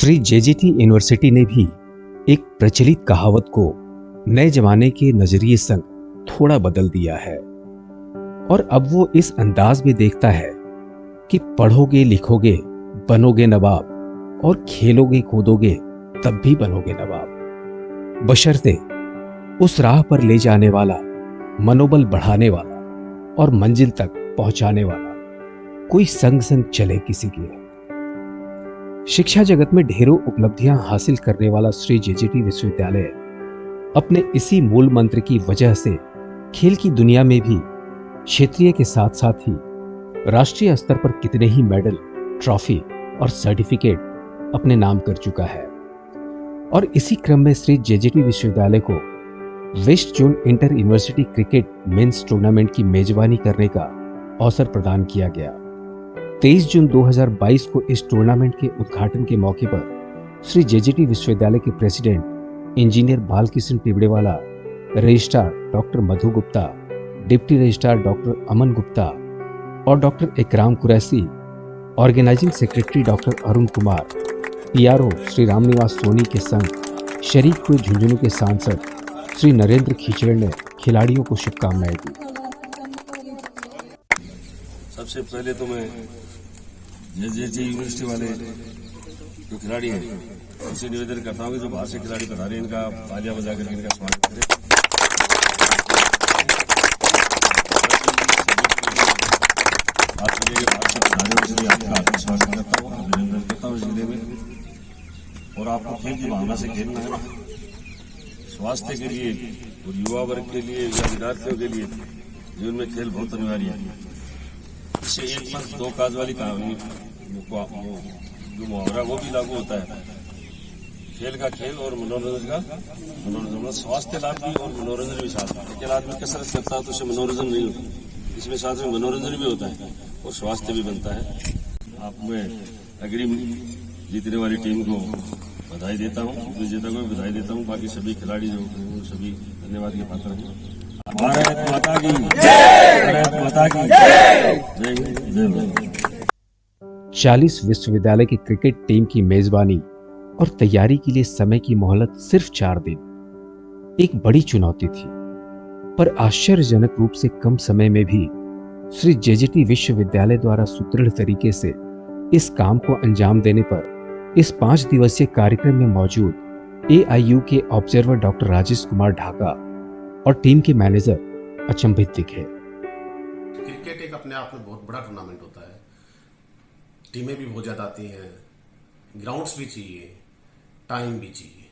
Shri JJT university ने भी एक प्रचलित कहावत को नए जमाने के नजरिए संग थोड़ा बदल दिया है और अब वो इस अंदाज में देखता है कि पढ़ोगे लिखोगे बनोगे नवाब और खेलोगे कूदोगे तब भी बनोगे नवाब, बशर्ते उस राह पर ले जाने वाला, मनोबल बढ़ाने वाला और मंजिल तक पहुंचाने वाला कोई संग संग चले किसी के। शिक्षा जगत में ढेरों उपलब्धियां हासिल करने वाला श्री जेजेटी विश्वविद्यालय अपने इसी मूल मंत्र की वजह से खेल की दुनिया में भी क्षेत्रीय के साथ साथ ही राष्ट्रीय स्तर पर कितने ही मेडल, ट्रॉफी और सर्टिफिकेट अपने नाम कर चुका है। और इसी क्रम में श्री जेजेटी विश्वविद्यालय को west zone inter university cricket men's tournament की मेजबानी करने का अवसर प्रदान किया गया। 23 जून 2022 को इस टूर्नामेंट के उद्घाटन के मौके पर श्री जेजेटी विश्वविद्यालय के president engineer Balkrishna Tibrewala, registrar doctor Madhu Gupta, deputy registrar doctor Aman Gupta और doctor Ikram Qureshi, organising secretary doctor Arun Kumar, PRO Shri Ramniwas Soni के संग शरीक हुए झुंझुनू के सांसद श्री नरेंद्र खीचड़ ने खिलाड़ियों को शुभकामनाएं दी। सबसे पहले तो मैं जेजेटी यूनिवर्सिटी वाले जो खिलाड़ी हैं उनसे निवेदन करता हूँ कि जो बाहर से खिलाड़ी बता रहे हैं इनका तालियां बजा करके इनका स्वागत करें। आप सभी के बाहर से बता रहे हैं आपका हार्दिक स्वागत करता हूँ, अभिनंदन करता हूँ इस जिले में। और आपको खेल की भावना से खेलना है, स्वास्थ्य के लिए और युवा वर्ग के लिए या विद्यार्थियों के लिए जीवन में खेल बहुत अनिवार्य है। इससे एक पंथ दो काज वाली कहानी जो मुहावरा वो भी लागू होता है। खेल का खेल और मनोरंजन का मनोरंजन, स्वास्थ्य लाभ भी और मनोरंजन भी साथ में। खेल आदमी कसरत करता है तो उससे मनोरंजन नहीं होता, इसमें साथ में मनोरंजन भी होता है और स्वास्थ्य भी बनता है। आप मैं अग्रिम जीतने वाली टीम को बधाई देता हूँ, विजेता को भी बधाई देता हूँ। बाकी सभी खिलाड़ी जो सभी धन्यवाद के पात्र हैं। भारत माता की जय, भारत माता की जय, जय। 40 विश्वविद्यालय की क्रिकेट टीम की मेजबानी और तैयारी के लिए समय की मोहलत सिर्फ 4 दिन एक बड़ी चुनौती थी, पर आश्चर्यजनक रूप से कम समय में भी श्री जेजेटी विश्वविद्यालय द्वारा सुदृढ़ तरीके से इस काम को अंजाम देने पर इस 5 दिवसीय कार्यक्रम में मौजूद AIU के ऑब्जर्वर डॉक्टर राजेश कुमार ढाका और टीम के मैनेजर अचंभित दिखे। क्रिकेट एक अपने आप में बहुत बड़ा टूर्नामेंट होता है, टीमें भी बहुत ज्यादा आती हैं, ग्राउंड्स भी चाहिए, टाइम भी चाहिए।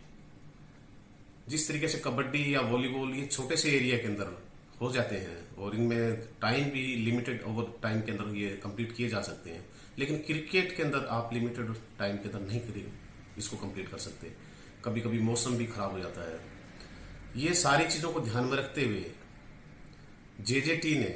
जिस तरीके से कबड्डी या वॉलीबॉल ये छोटे से एरिया के अंदर हो जाते हैं और इनमें टाइम भी लिमिटेड ओवर टाइम के अंदर ये कंप्लीट किए जा सकते हैं, लेकिन क्रिकेट के अंदर आप लिमिटेड टाइम के अंदर नहीं इसको कंप्लीट कर सकते। कभी कभी मौसम भी खराब हो जाता है। ये सारी चीजों को ध्यान में रखते हुए जेजेटी ने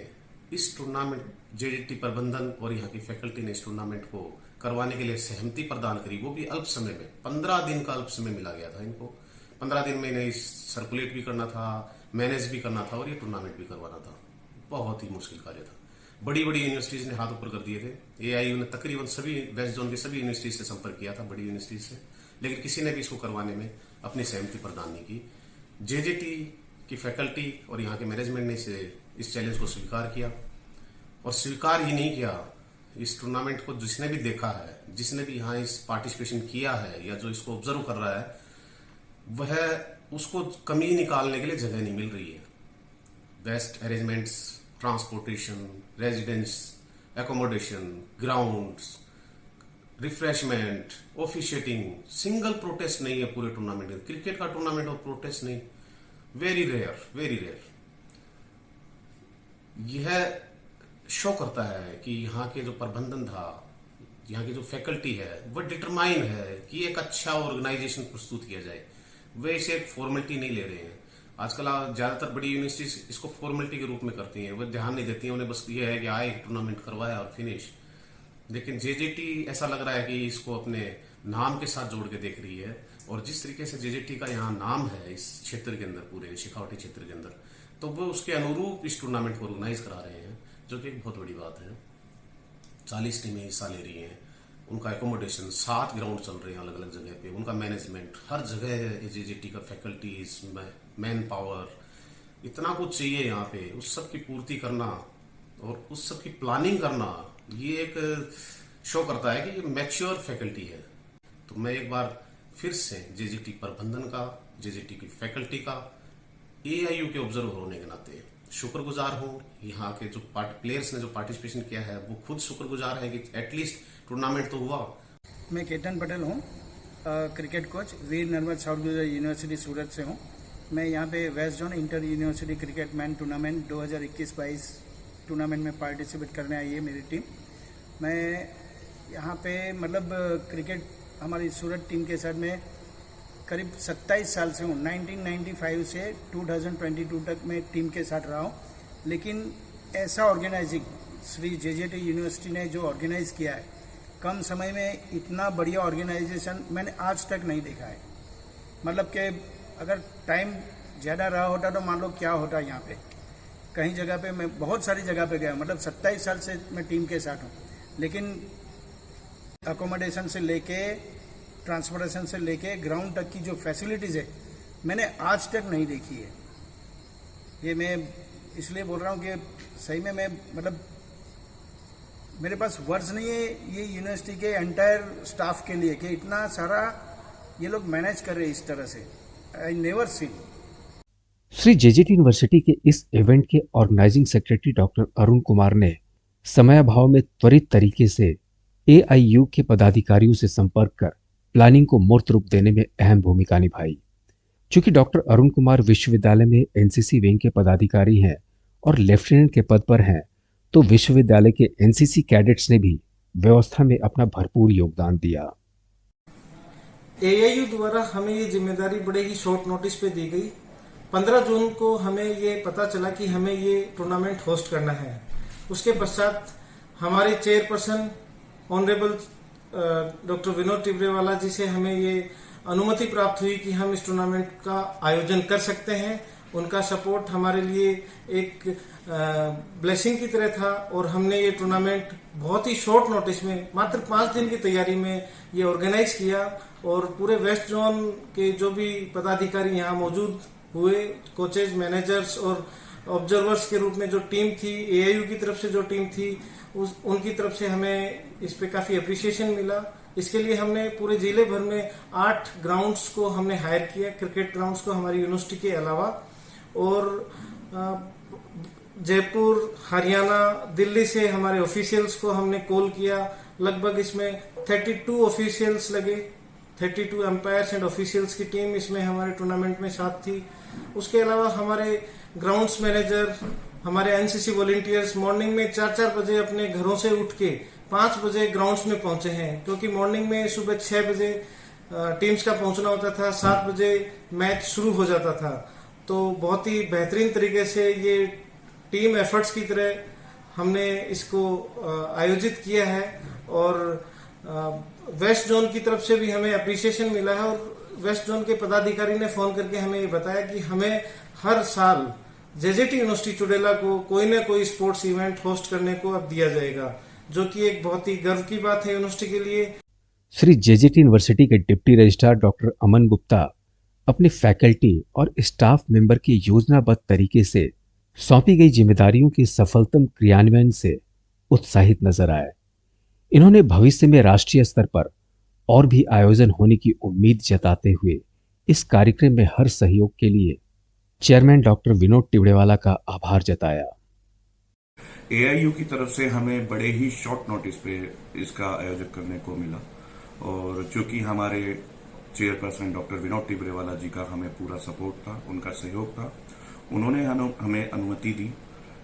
इस टूर्नामेंट, जेजेटी प्रबंधन और यहाँ की फैकल्टी ने इस टूर्नामेंट को करवाने के लिए सहमति प्रदान करी, वो भी अल्प समय में। 15 दिन का अल्प समय मिला गया था इनको। 15 दिन में इन्हें सर्कुलेट भी करना था, मैनेज भी करना था और ये टूर्नामेंट भी करवाना था। बहुत ही मुश्किल कार्य था। बड़ी बड़ी यूनिवर्सिटीज ने हाथ ऊपर कर दिए थे। AIU ने तकरीबन सभी वेस्ट जोन की सभी यूनिवर्सिटी से संपर्क किया था, बड़ी यूनिवर्सिटी से, लेकिन किसी ने भी इसको करवाने में अपनी सहमति प्रदान नहीं की। जेजेटी की फैकल्टी और यहाँ के मैनेजमेंट ने इस चैलेंज को स्वीकार किया और स्वीकार ही नहीं किया, इस टूर्नामेंट को जिसने भी देखा है, जिसने भी यहाँ इस पार्टिसिपेशन किया है या जो इसको ऑब्जर्व कर रहा है, वह उसको कमी निकालने के लिए जगह नहीं मिल रही है। Best arrangements, transportation, residence, accommodation, grounds, refreshment, officiating, single protest नहीं है पूरे टूर्नामेंट में। क्रिकेट का टूर्नामेंट और प्रोटेस्ट नहीं, वेरी रेयर, वेरी रेयर। यह शो करता है कि यहाँ के जो प्रबंधन था, यहाँ की जो फैकल्टी है, वह डिटरमाइन है कि एक अच्छा ऑर्गेनाइजेशन प्रस्तुत किया जाए। वे इसे एक फॉर्मेलिटी नहीं ले रहे हैं। आजकल ज्यादातर बड़ी यूनिवर्सिटीज इसको फॉर्मेलिटी के रूप में करती हैं, वह ध्यान नहीं देती हैं। उन्हें बस ये है कि आए टूर्नामेंट करवाया और फिनिश। लेकिन जेजेटी ऐसा लग रहा है कि इसको अपने नाम के साथ जोड़ के देख रही है। और जिस तरीके से जेजेटी का यहाँ नाम है इस क्षेत्र के अंदर, पूरे शेखावटी क्षेत्र के अंदर, तो वो उसके अनुरूप इस टूर्नामेंट को ऑर्गेनाइज करा रहे हैं, जो कि एक बहुत बड़ी बात है। 40 टीमें हिस्सा ले रही हैं। उनका एकोमोडेशन, 7 ग्राउंड चल रहे हैं अलग अलग जगह पे, उनका मैनेजमेंट, हर जगह एजेजीटी का फैकल्टीज, मैन पावर, इतना कुछ चाहिए यहाँ पे, उस सब की पूर्ति करना और उस सब की प्लानिंग करना, ये एक शो करता है कि ये मैच्योर फैकल्टी है। तो मैं एक बार फिर से जेजीटी प्रबंधन का, जेजीटी की फैकल्टी का, एआईयू के ऑब्जर्वर होने के नाते शुक्रगुजार हूँ। यहाँ के जो प्लेयर्स ने जो पार्टिसिपेशन किया है वो खुद शुक्रगुजार है कि एटलीस्ट टूर्नामेंट तो हुआ। मैं केतन पटेल हूँ, क्रिकेट कोच, वीर नर्मद साउथ गुजरात यूनिवर्सिटी सूरत से हूँ। मैं यहाँ पे waste zone inter university cricket man tournament 2021-22 tournament में पार्टिसिपेट करने आई है मेरी टीम। मैं यहाँ पे मतलब क्रिकेट हमारी सूरत टीम के साथ में करीब 27 साल से हूँ। 1995 से 2022 तक मैं टीम के साथ रहा हूँ। लेकिन ऐसा ऑर्गेनाइजिंग श्री जेजेटी यूनिवर्सिटी ने जो ऑर्गेनाइज किया है, कम समय में इतना बढ़िया ऑर्गेनाइजेशन मैंने आज तक नहीं देखा है। मतलब कि अगर टाइम ज़्यादा रहा होता तो मान लो क्या होता यहाँ पे। कहीं जगह पे मैं बहुत सारी जगह पे गया, मतलब 27 साल से मैं टीम के साथ हूँ, लेकिन अकोमोडेशन से लेके, ट्रांसपोर्टेशन से लेके ग्राउंड तक की जो फैसिलिटीज़ है मैंने आज तक नहीं देखी है। ये मैं इसलिए बोल रहा हूँ कि सही में मैं मतलब मेरे पास वर्ड्स नहीं है ये यूनिवर्सिटी के एंटायर स्टाफ के लिए कि इतना सारा ये लोग मैनेज कर रहे हैं इस तरह से। I never seen. Shri JJT university के इस इवेंट के organising secretary doctor Arun Kumar ने समयाभाव में त्वरित तरीके से एआईयू के पदाधिकारियों से संपर्क कर प्लानिंग को मूर्त रूप देने में अहम भूमिका निभाई। चूंकि डॉक्टर अरुण कुमार विश्वविद्यालय में एनसीसी विंग के पदाधिकारी हैं और लेफ्टिनेंट के पद पर हैं, तो विश्वविद्यालय के एनसीसी कैडेट्स ने भी व्यवस्था में अपना भरपूर योगदान दिया। एआईयू द्वारा हमें ये जिम्मेदारी बड़े ही शॉर्ट नोटिस पे दी गई। 15 जून को हमें ये पता चला कि हमें ये टूर्नामेंट होस्ट करना है। उसके पश्चात हमारे चेयरपर्सन ऑनरेबल डॉक्टर विनोद टिब्रेवाला जी से हमें ये अनुमति प्राप्त हुई कि हम इस टूर्नामेंट का आयोजन कर सकते हैं। उनका सपोर्ट हमारे लिए एक ब्लेसिंग की तरह था और हमने ये टूर्नामेंट बहुत ही शॉर्ट नोटिस में, मात्र 5 दिन की तैयारी में ये ऑर्गेनाइज किया। और पूरे वेस्ट जोन के जो भी पदाधिकारी यहाँ मौजूद हुए, कोचेज, मैनेजर्स और ऑब्जर्वर्स के रूप में जो टीम थी, एआईयू की तरफ से जो टीम थी, उनकी तरफ से हमें इस पे काफी अप्रिसिएशन मिला। इसके लिए हमने पूरे जिले भर में 8 ग्राउंड्स को हमने हायर किया, क्रिकेट ग्राउंड्स को हमारी यूनिवर्सिटी के अलावा। और जयपुर, हरियाणा, दिल्ली से हमारे ऑफिशियल्स को हमने कॉल किया। लगभग इसमें 32 ऑफिशियल्स लगे, 32 एम्पायर्स एंड ऑफिशियल्स की टीम इसमें हमारे टूर्नामेंट में साथ थी। उसके अलावा हमारे ग्राउंड्स मैनेजर, हमारे एनसीसी वॉलंटियर्स मॉर्निंग में 4-4 बजे अपने घरों से उठ के 5 बजे ग्राउंड्स में पहुंचे हैं, क्योंकि मॉर्निंग में सुबह 6 बजे टीम्स का पहुंचना होता था, 7 बजे मैच शुरू हो जाता था। तो बहुत ही बेहतरीन तरीके से ये टीम एफर्ट्स की तरह हमने इसको आयोजित किया है। और वेस्ट जोन की तरफ से भी हमें अप्रिसिएशन मिला है और वेस्ट जोन के पदाधिकारी ने फोन करके हमें ये बताया कि हमें हर साल जेजेटी यूनिवर्सिटी चुडेला को कोई ना कोई स्पोर्ट्स इवेंट होस्ट करने को अब दिया जाएगा, जो कि एक बहुत ही गर्व की बात है यूनिवर्सिटी के लिए। श्री जेजेटी यूनिवर्सिटी के deputy registrar doctor Aman Gupta अपनी फैकल्टी और स्टाफ मेंबर की योजनाबद्ध तरीके से सौंपी गई जिम्मेदारियों के सफलतम क्रियान्वयन से उत्साहित नजर आए। इन्होंने भविष्य में राष्ट्रीय स्तर पर और भी आयोजन होने की उम्मीद जताते हुए इस कार्यक्रम में हर सहयोग के लिए चेयरमैन डॉक्टर विनोद टिब्रेवाला का आभार जताया। एआईयू की तरफ से हमें बड़े ही शॉर्ट नोटिस पे इसका आयोजन करने को मिला और चूंकि हमारे चेयरपर्सन डॉक्टर विनोद टिब्रेवाला जी का हमें पूरा सपोर्ट था, उनका सहयोग था, उन्होंने हमें अनुमति दी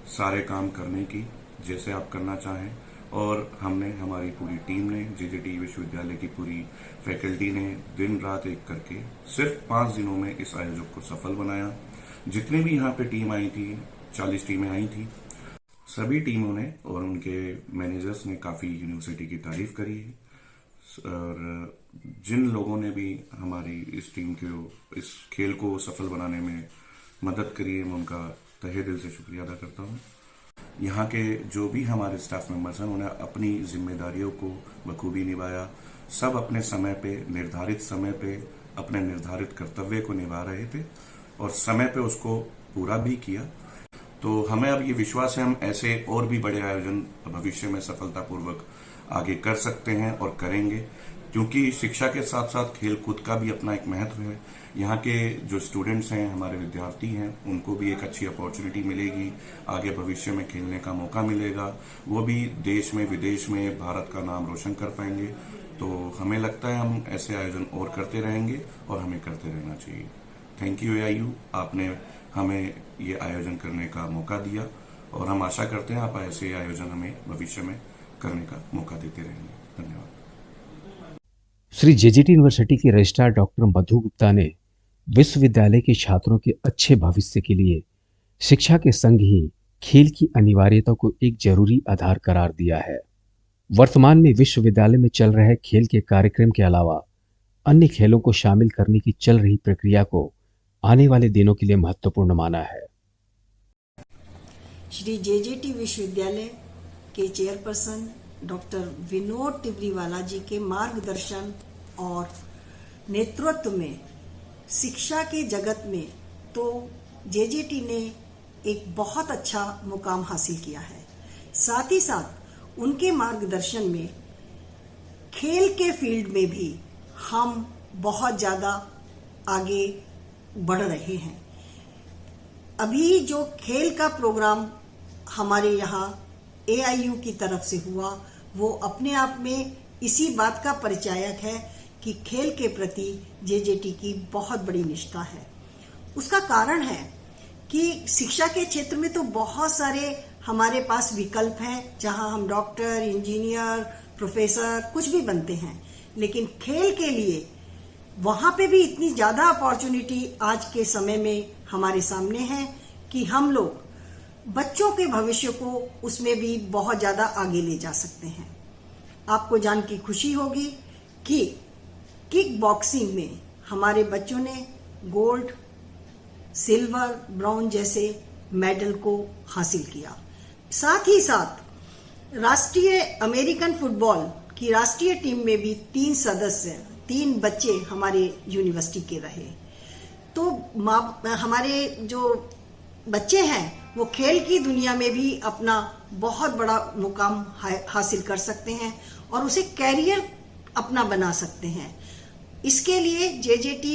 सारे काम करने की जैसे आप करना चाहें। और हमने, हमारी पूरी टीम ने, जेजेटी विश्वविद्यालय की पूरी फैकल्टी ने दिन रात एक करके सिर्फ 5 दिनों में इस आयोजन को सफल बनाया। जितने भी यहाँ पे टीम आई थी, 40 टीमें आई थी, सभी टीमों ने और उनके मैनेजर्स ने काफी यूनिवर्सिटी की तारीफ करी है। और जिन लोगों ने भी हमारी इस टीम को, इस खेल को सफल बनाने में मदद करी है, मैं उनका तहे दिल से शुक्रिया अदा करता हूँ। यहाँ के जो भी हमारे स्टाफ मेंबर्स हैं उन्होंने अपनी जिम्मेदारियों को बखूबी निभाया। सब अपने समय पे, निर्धारित समय पे अपने निर्धारित कर्तव्य को निभा रहे थे और समय पे उसको पूरा भी किया। तो हमें अब ये विश्वास है हम ऐसे और भी बड़े आयोजन भविष्य में सफलतापूर्वक आगे कर सकते हैं और करेंगे, क्योंकि शिक्षा के साथ साथ खेल कूद का भी अपना एक महत्व है। यहाँ के जो स्टूडेंट्स हैं, हमारे विद्यार्थी हैं, उनको भी एक अच्छी अपॉर्चुनिटी मिलेगी, आगे भविष्य में खेलने का मौका मिलेगा, वो भी देश में विदेश में भारत का नाम रोशन कर पाएंगे। तो हमें लगता है हम ऐसे आयोजन और करते रहेंगे और हमें करते रहना चाहिए। थैंक यू AIU, आपने हमें ये आयोजन करने का मौका दिया और हम आशा करते हैं आप ऐसे आयोजन हमें भविष्य में करने का मौका देते रहेंगे। धन्यवाद। श्री JJT यूनिवर्सिटी के रजिस्ट्रार डॉक्टर मधु गुप्ता ने विश्वविद्यालय के छात्रों के अच्छे भविष्य के लिए शिक्षा के संग ही खेल की अनिवार्यता को एक जरूरी आधार करार दिया है। वर्तमान में विश्वविद्यालय में चल रहे खेल के कार्यक्रम के अलावा अन्य खेलों को शामिल करने की चल रही प्रक्रिया को आने वाले दिनों के लिए महत्वपूर्ण माना है। श्री JJT विश्वविद्यालय के चेयरपर्सन डॉक्टर विनोद टिबरीवाला जी के मार्गदर्शन और नेतृत्व में शिक्षा के जगत में तो JJT ने एक बहुत अच्छा मुकाम हासिल किया है। साथ ही साथ उनके मार्गदर्शन में खेल के फील्ड में भी हम बहुत ज़्यादा आगे बढ़ रहे हैं। अभी जो खेल का प्रोग्राम हमारे यहाँ AIU की तरफ से हुआ, वो अपने आप में इसी बात का परिचायक है कि खेल के प्रति JJT की बहुत बड़ी निष्ठा है। उसका कारण है कि शिक्षा के क्षेत्र में तो बहुत सारे हमारे पास विकल्प हैं, जहां हम डॉक्टर, इंजीनियर, प्रोफेसर कुछ भी बनते हैं, लेकिन खेल के लिए वहां पे भी इतनी ज्यादा अपॉर्चुनिटी आज के समय में हमारे सामने है कि हम लोग बच्चों के भविष्य को उसमें भी बहुत ज्यादा आगे ले जा सकते हैं। आपको जान की खुशी होगी कि किक बॉक्सिंग में हमारे बच्चों ने गोल्ड, सिल्वर, ब्रॉन्ज जैसे मेडल को हासिल किया। साथ ही साथ राष्ट्रीय अमेरिकन फुटबॉल की राष्ट्रीय टीम में भी 3 बच्चे हमारे यूनिवर्सिटी के रहे। तो हमारे जो बच्चे हैं वो खेल की दुनिया में भी अपना बहुत बड़ा मुकाम हासिल कर सकते हैं और उसे कैरियर अपना बना सकते हैं। इसके लिए JJT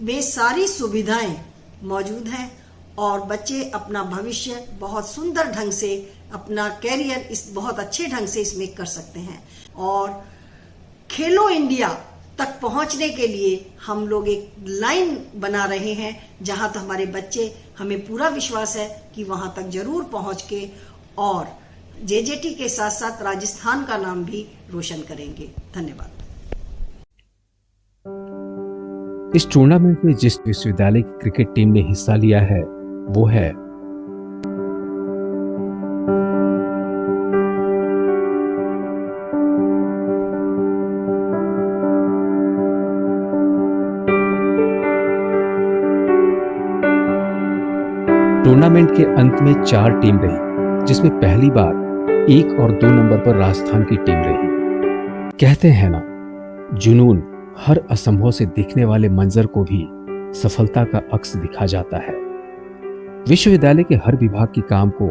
में सारी सुविधाएं मौजूद हैं और बच्चे अपना भविष्य बहुत सुंदर ढंग से, अपना कैरियर इस बहुत अच्छे ढंग से इसमें कर सकते हैं। और खेलो इंडिया तक पहुंचने के लिए हम लोग एक लाइन बना रहे हैं, जहां तक हमारे बच्चे, हमें पूरा विश्वास है कि वहां तक जरूर पहुंच के और JJT के साथ साथ राजस्थान का नाम भी रोशन करेंगे। धन्यवाद। इस टूर्नामेंट में जिस विश्वविद्यालय की क्रिकेट टीम ने हिस्सा लिया है वो है टूर्नामेंट के अंत में 4 टीम रही, जिसमें पहली बार 1 और 2 नंबर पर राजस्थान की टीम रही। कहते हैं ना, जुनून हर असंभव से दिखने वाले मंजर को भी सफलता का अक्स दिखा जाता है। विश्वविद्यालय के हर विभाग की काम को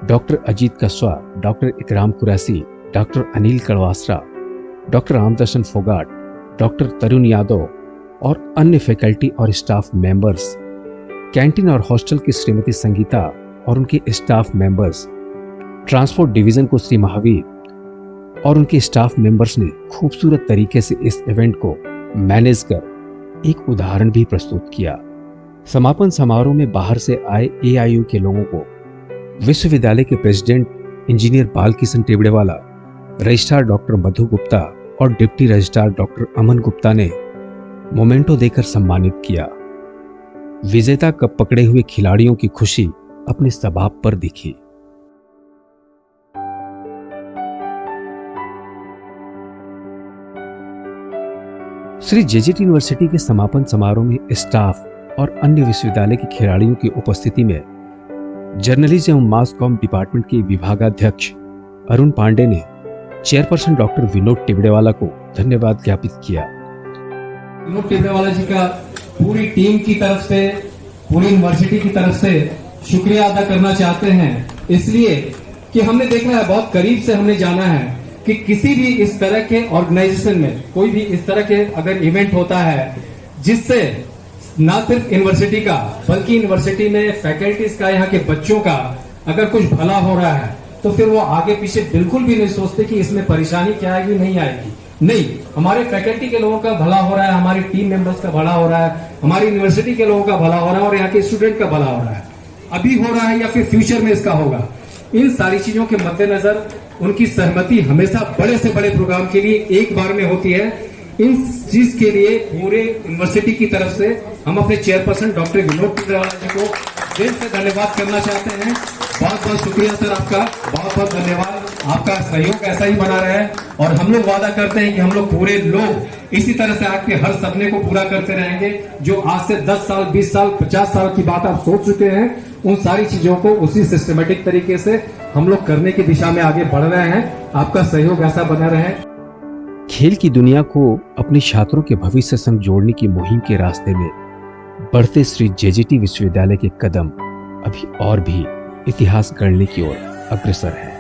doctor Ajit Kaswa, doctor Ikram Qureshi, doctor Anil Kadwasra, doctor Ramdarshan Phogat, doctor Tarun Yadav और अन्य फैकल्टी और स्टाफ मेंबर्स, कैंटीन और हॉस्टल की श्रीमती संगीता और उनके स्टाफ मेंबर्स, ट्रांसपोर्ट डिवीजन को श्री महावीर और उनके स्टाफ मेंबर्स ने खूबसूरत तरीके से इस इवेंट को मैनेज कर एक उदाहरण भी प्रस्तुत किया। समापन समारोह में बाहर से आए AIU के लोगों को विश्वविद्यालय के president engineer Balkishan Tebrewala, registrar doctor Madhu Gupta और deputy registrar doctor Aman Gupta ने मोमेंटो देकर सम्मानित किया। विजेता कप पकड़े हुए खिलाड़ियों की खुशी अपने स्वभाव पर दिखी। श्री JJT यूनिवर्सिटी के समापन समारोह में स्टाफ और अन्य विश्वविद्यालय के खिलाड़ियों की उपस्थिति में जर्नलिज्म एवं मास कॉम डिपार्टमेंट के विभागाध्यक्ष अरुण पांडे ने चेयरपर्सन डॉक्टर विनोद टिबड़ेवाला को धन्यवाद ज्ञापित किया। विनोद टिबड़ेवाला जी का पूरी टीम की तरफ से, पूरी यूनिवर्सिटी की तरफ से शुक्रिया अदा करना चाहते हैं, इसलिए कि हमने देखा है, बहुत करीब से हमने जाना है कि किसी भी इस तरह के ऑर्गेनाइजेशन में कोई भी इस तरह के अगर इवेंट होता है जिससे ना सिर्फ यूनिवर्सिटी का बल्कि यूनिवर्सिटी में फैकल्टीज का, यहाँ के बच्चों का अगर कुछ भला हो रहा है तो फिर वो आगे पीछे बिल्कुल भी नहीं सोचते कि इसमें परेशानी क्या आएगी नहीं आएगी। नहीं, हमारे फैकल्टी के लोगों का भला हो रहा है, हमारी टीम मेंबर्स का भला हो रहा है, हमारी यूनिवर्सिटी के लोगों का भला हो रहा है और यहाँ के स्टूडेंट का भला हो रहा है। अभी हो रहा है या फिर फ्यूचर में इसका होगा। इन सारी चीजों के मद्देनजर उनकी सहमति हमेशा बड़े से बड़े प्रोग्राम के लिए एक बार में होती है। इन चीज के लिए पूरे यूनिवर्सिटी की तरफ से हम अपने चेयरपर्सन डॉक्टर विनोद टिबड़ेवाला जी को दिल से धन्यवाद करना चाहते हैं। बहुत बहुत शुक्रिया सर आपका, बहुत बहुत धन्यवाद। आपका सहयोग ऐसा ही बना रहे और हम लोग वादा करते हैं कि हम लोग पूरे लोग इसी तरह से आके हर सपने को पूरा करते रहेंगे। जो आज से 10 साल, 20 साल, 50 साल की बात आप सोच चुके हैं, उन सारी चीजों को उसी सिस्टमेटिक तरीके से हम लोग करने की दिशा में आगे बढ़ रहे हैं। आपका सहयोग ऐसा बना रहे। खेल की दुनिया को अपने छात्रों के भविष्य संग जोड़ने की मुहिम के रास्ते में बढ़ते श्री जेजेटी विश्वविद्यालय के कदम अभी और भी इतिहास गढ़ने की ओर अग्रसर है।